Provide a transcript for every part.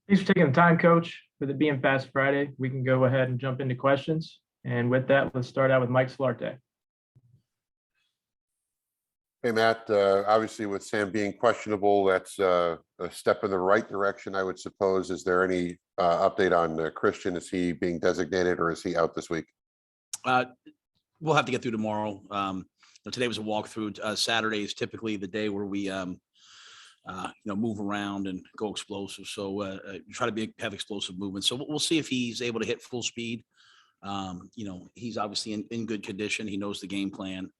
Thanks for taking the time, Coach. With it being Fast Friday, we can go ahead and jump into questions. And with that, let's start out with Mike Solarte. Hey, Matt, obviously with Sam being questionable, that's a step in the right direction, I would suppose. Is there any update on Christian? Is he being designated or is he out this week? We'll have to get through tomorrow. Today was a walkthrough. Saturday is typically the day where we, move around and go explosive. So try to have explosive movement. So we'll see if he's able to hit full speed. He's obviously in good condition. He knows the game plan.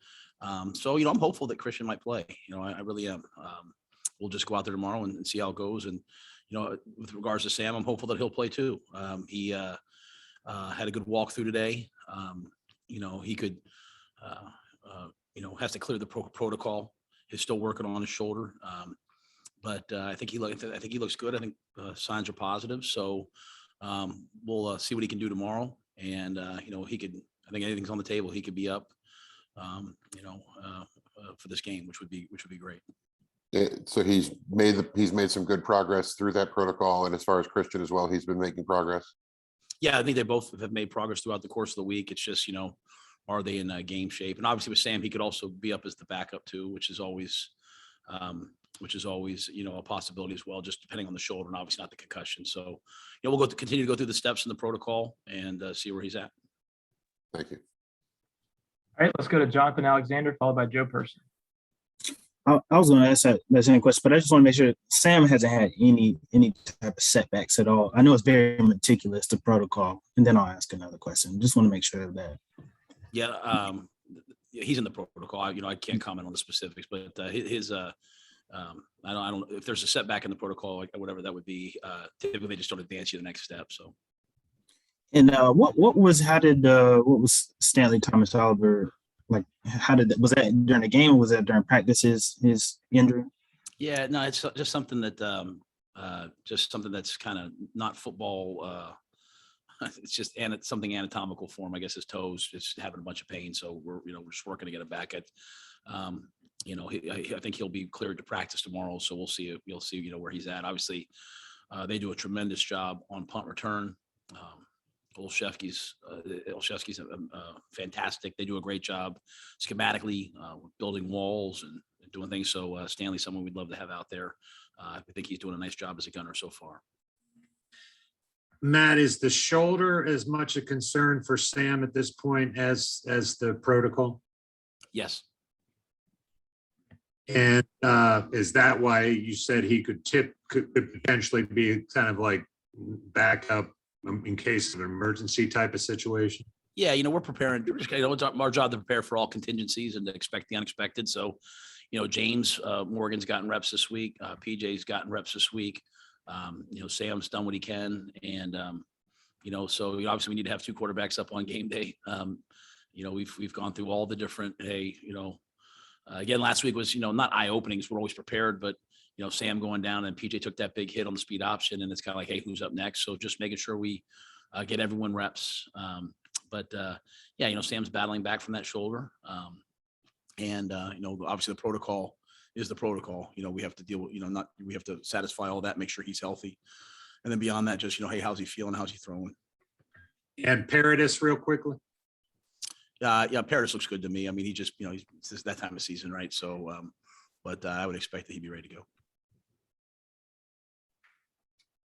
So I'm hopeful that Christian might play. I really am. We'll just go out there tomorrow and see how it goes. And, with regards to Sam, I'm hopeful that he'll play too. He had a good walkthrough today. He could, has to clear the protocol. He's still working on his shoulder. But I think he looks good. I think signs are positive. So we'll see what he can do tomorrow. And, he could, I think anything's on the table. He could be up, for this game, which would be great. So he's made some good progress through that protocol. And as far as Christian as well, he's been making progress. Yeah, I think they both have made progress throughout the course of the week. It's just, are they in game shape? And obviously with Sam, he could also be up as the backup too, which is always, a possibility as well, just depending on the shoulder and obviously not the concussion. So, we'll continue to go through the steps in the protocol and see where he's at. Thank you. All right, let's go to Jonathan Alexander, followed by Joe Person. I was going to ask that same question, but I just want to make sure Sam hasn't had any type of setbacks at all. I know it's very meticulous, the protocol, and then I'll ask another question. Just want to make sure of that. Yeah, he's in the protocol. I can't comment on the specifics, but his I don't if there's a setback in the protocol, like whatever that would be. Typically, they just don't advance you to the next step. So. And what was Stanley Thomas Oliver like? Was that during the game or was that during practice? His injury? Yeah, no, it's just something that that's kind of not football. It's just something anatomical for him. I guess his toes just having a bunch of pain. So we're just working to get it back. I think he'll be cleared to practice tomorrow. So we'll see. You'll see where he's at. Obviously, they do a tremendous job on punt return. Olszewski's fantastic. They do a great job schematically building walls and doing things. So Stanley's someone we'd love to have out there. I think he's doing a nice job as a gunner so far. Matt, is the shoulder as much a concern for Sam at this point as the protocol? Yes. And is that why you said he could potentially be kind of like backup in case of an emergency type of situation? Yeah, we're preparing. It's our job to prepare for all contingencies and to expect the unexpected. So, James Morgan's gotten reps this week. PJ's gotten reps this week. Sam's done what he can, and so obviously we need to have two quarterbacks up on game day. We've gone through all the different. Again, last week was not eye openings. We're always prepared, but Sam going down and PJ took that big hit on the speed option, and it's kind of like, hey, who's up next? So just making sure we get everyone reps. Sam's battling back from that shoulder, and obviously the protocol is the protocol. We have to deal with, we have to satisfy all that, make sure he's healthy. And then beyond that, just, hey, how's he feeling? How's he throwing? And Paradis real quickly. Paradis looks good to me. I mean, he just, it's that time of season, right? So, I would expect that he'd be ready to go.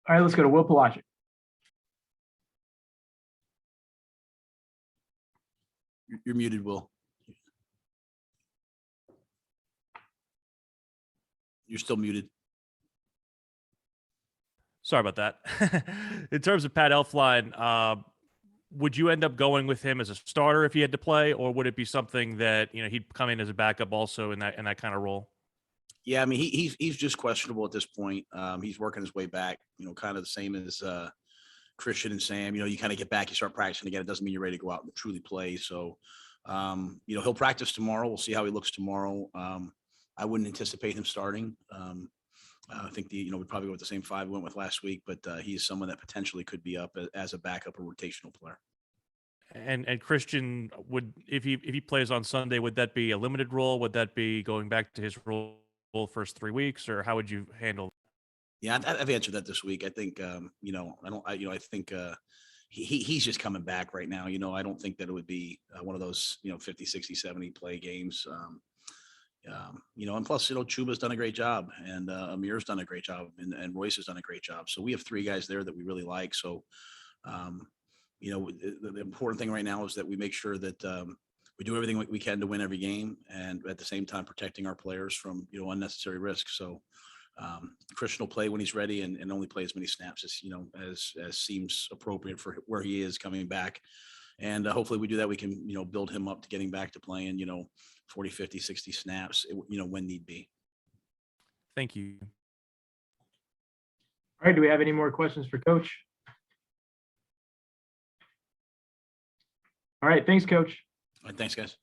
All right, let's go to Will Pelagic. You're muted, Will. You're still muted. Sorry about that. In terms of Pat Elflein, would you end up going with him as a starter if he had to play, or would it be something that he'd come in as a backup also in that kind of role? Yeah, I mean he's just questionable at this point. He's working his way back. Kind of the same as Christian and Sam. You kind of get back, you start practicing again. It doesn't mean you're ready to go out and truly play. So, he'll practice tomorrow. We'll see how he looks tomorrow. I wouldn't anticipate him starting. I think we'd probably go with the same five we went with last week, but he's someone that potentially could be up as a backup or rotational player. And Christian, if he plays on Sunday, would that be a limited role? Would that be going back to his role first 3 weeks, or how would you handle? Yeah, I've answered that this week. I think, I think he's just coming back right now. I don't think that it would be one of those, 50, 60, 70 play games. And plus, Chuba's done a great job, and Amir's done a great job, and Royce has done a great job. So we have 3 guys there that we really like. So, the important thing right now is that we make sure that we do everything we can to win every game, and at the same time protecting our players from unnecessary risk. So Christian will play when he's ready, and only play as many snaps as seems appropriate for where he is coming back. And hopefully we do that. We can, build him up to getting back to playing, 40, 50, 60 snaps, when need be. Thank you. All right, do we have any more questions for Coach? All right, thanks, Coach. All right, thanks, guys.